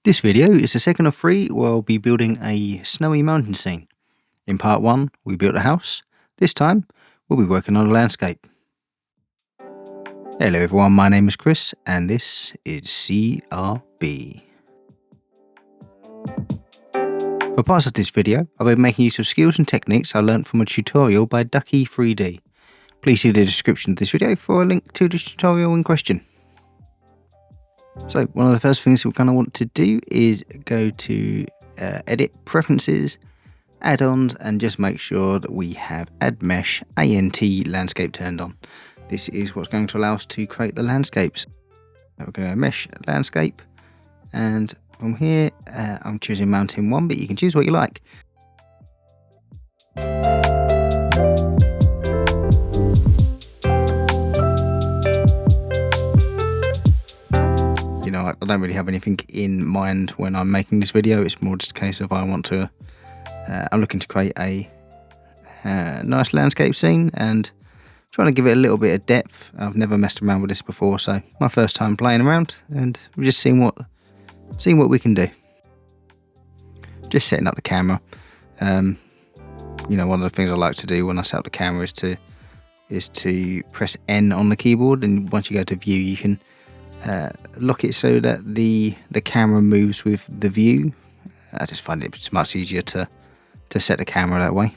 This video is the second of three where I'll be building a snowy mountain scene. In part 1 we built a house. This time we'll be working on a landscape. Hello everyone, my name is Chris and this is CRB. For parts of this video I'll be making use of skills and techniques I learnt from a tutorial by Ducky 3D. Please see the description of this video for a link to the tutorial in question. So one of the first things we kind of want to do is go to edit, preferences, add-ons, and just make sure that we have add mesh ANT landscape turned on. This is what's going to allow us to create the landscapes. We're going to mesh landscape, and from here I'm choosing mountain 1, but you can choose what you like. You know, I don't really have anything in mind when I'm making this video. It's more just a case of I'm looking to create a nice landscape scene and trying to give it a little bit of depth. I've never messed around with this before, so my first time playing around, and we're just seeing what we can do. Just setting up the camera. You know, one of the things I like to do when I set up the camera is to press N on the keyboard, and once you go to view, you can lock it so that the camera moves with the view. I just find it's much easier to set the camera that way.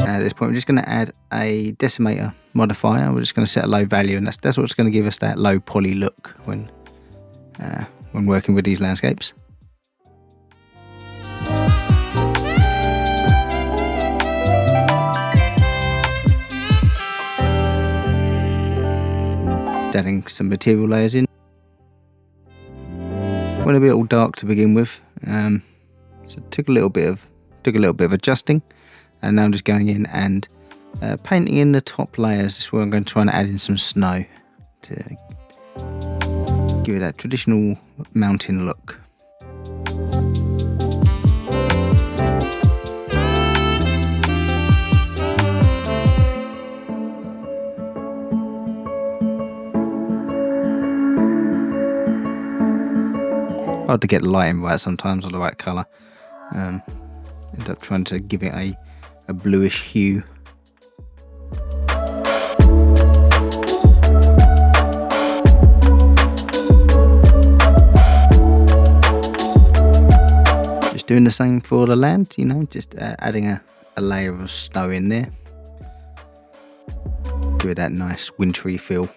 At this point we're just going to add a decimator modifier. We're just going to set a low value, and that's what's going to give us that low poly look when working with these landscapes. Adding some material layers in. Went a bit all dark to begin with, so it took a little bit of adjusting, and now I'm just going in and painting in the top layers. This is where I'm going to try and add in some snow to give it that traditional mountain look. Hard to get the lighting right sometimes, or the right colour. End up trying to give it a bluish hue. Doing the same for the land, you know, just adding a layer of snow in there. Give it that nice wintry feel.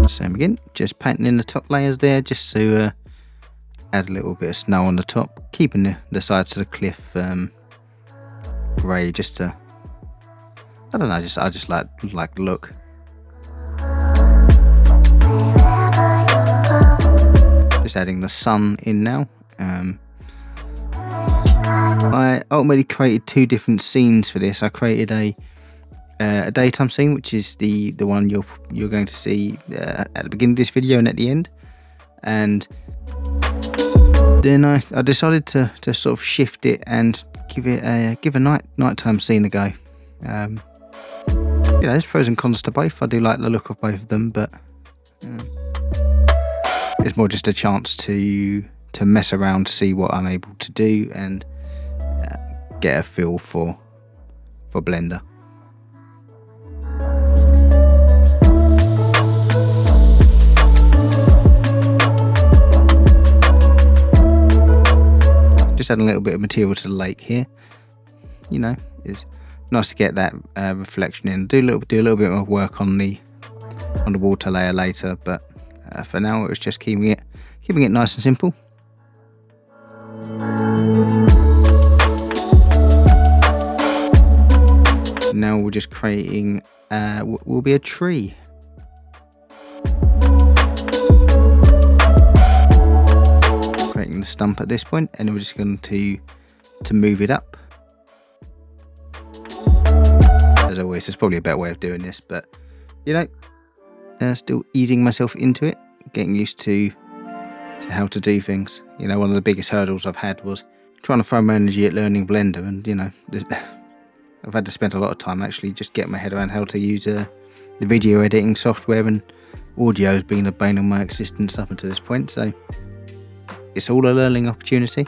Same again, just painting in the top layers there, just to add a little bit of snow on the top, keeping the sides of the cliff grey, just to, I don't know, I just like the look. Just adding the sun in now. I ultimately created two different scenes for this. I created a daytime scene, which is the one you're going to see at the beginning of this video and at the end. And then I decided to sort of shift it and give a nighttime scene a go. You know, there's pros and cons to both. I do like the look of both of them, but it's more just a chance to mess around, to see what I'm able to do, and get a feel for Blender. Just adding a little bit of material to the lake here. You know, it's nice to get that reflection in. Do a little bit more work on the water layer later, but for now it was just keeping it nice and simple. Now we're just creating what will be a tree. Creating the stump at this point, and we're just going to move it up. As always, there's probably a better way of doing this, but you know, still easing myself into it, getting used to how to do things. You know, one of the biggest hurdles I've had was trying to throw my energy at learning Blender, and you know, I've had to spend a lot of time actually just getting my head around how to use the video editing software, and audio has been a bane of my existence up until this point, so it's all a learning opportunity.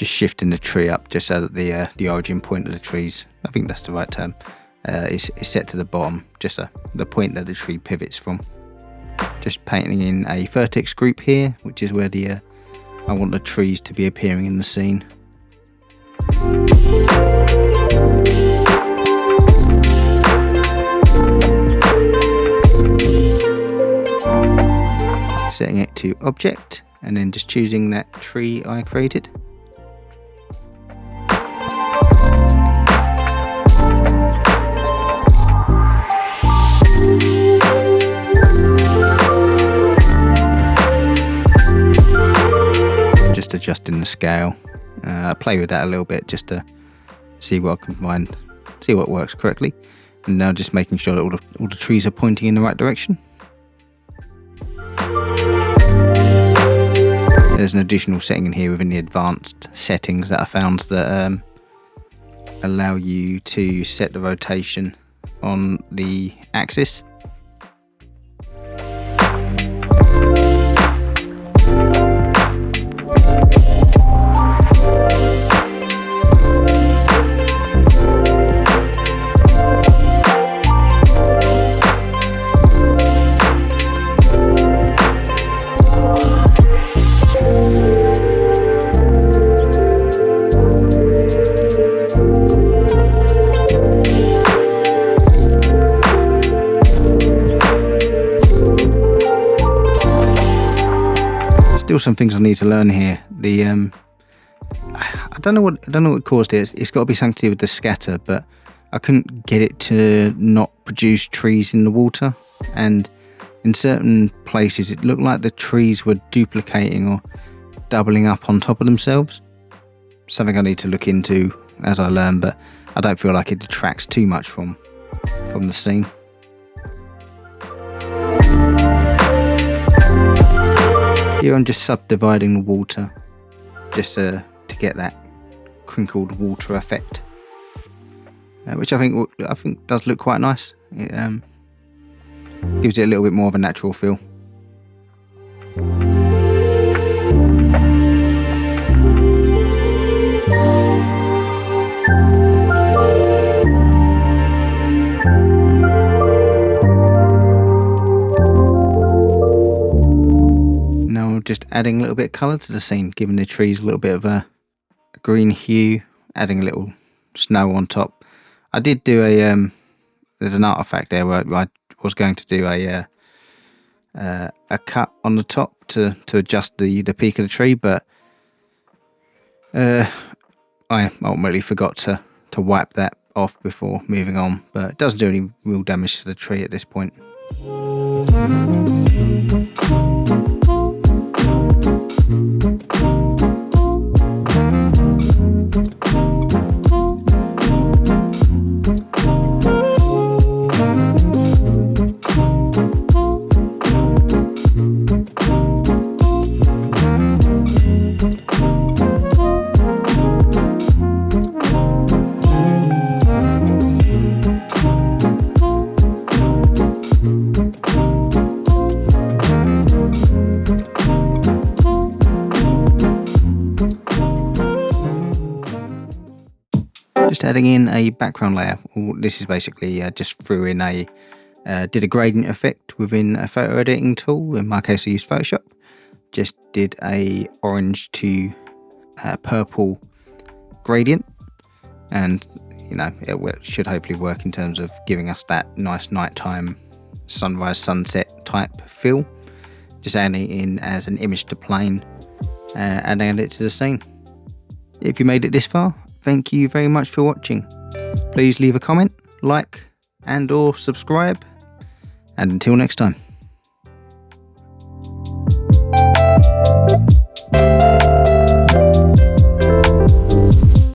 Shifting the tree up just so that the origin point of the trees, I think that's the right term, is set to the bottom, just the point that the tree pivots from. Just painting in a vertex group here, which is where I want the trees to be appearing in the scene. Setting it to object and then just choosing that tree I created. Adjusting the scale, play with that a little bit just to see what I can find, see what works correctly, and now just making sure that all the trees are pointing in the right direction. There's an additional setting in here within the advanced settings that I found that allow you to set the rotation on the axis. Still some things I need to learn here. I don't know what caused it. It's got to be something to do with the scatter, but I couldn't get it to not produce trees in the water, and in certain places it looked like the trees were duplicating or doubling up on top of themselves. Something I need to look into as I learn, but I don't feel like it detracts too much from the scene. Here I'm just subdividing the water, just to get that crinkled water effect, which I think does look quite nice. It gives it a little bit more of a natural feel. Just adding a little bit of colour to the scene, giving the trees a little bit of a green hue, adding a little snow on top. I did do there's an artifact there where I was going to do a cut on the top to adjust the peak of the tree, but I ultimately forgot to wipe that off before moving on, but it doesn't do any real damage to the tree at this point. Just adding in a background layer. This is basically just threw in did a gradient effect within a photo editing tool. In my case I used Photoshop. Just did a orange to purple gradient, and you know, should hopefully work in terms of giving us that nice nighttime sunrise sunset type feel. Just adding it in as an image to plane and add it to the scene. If you made it this far, thank you very much for watching. Please leave a comment, like and or subscribe, and until next time.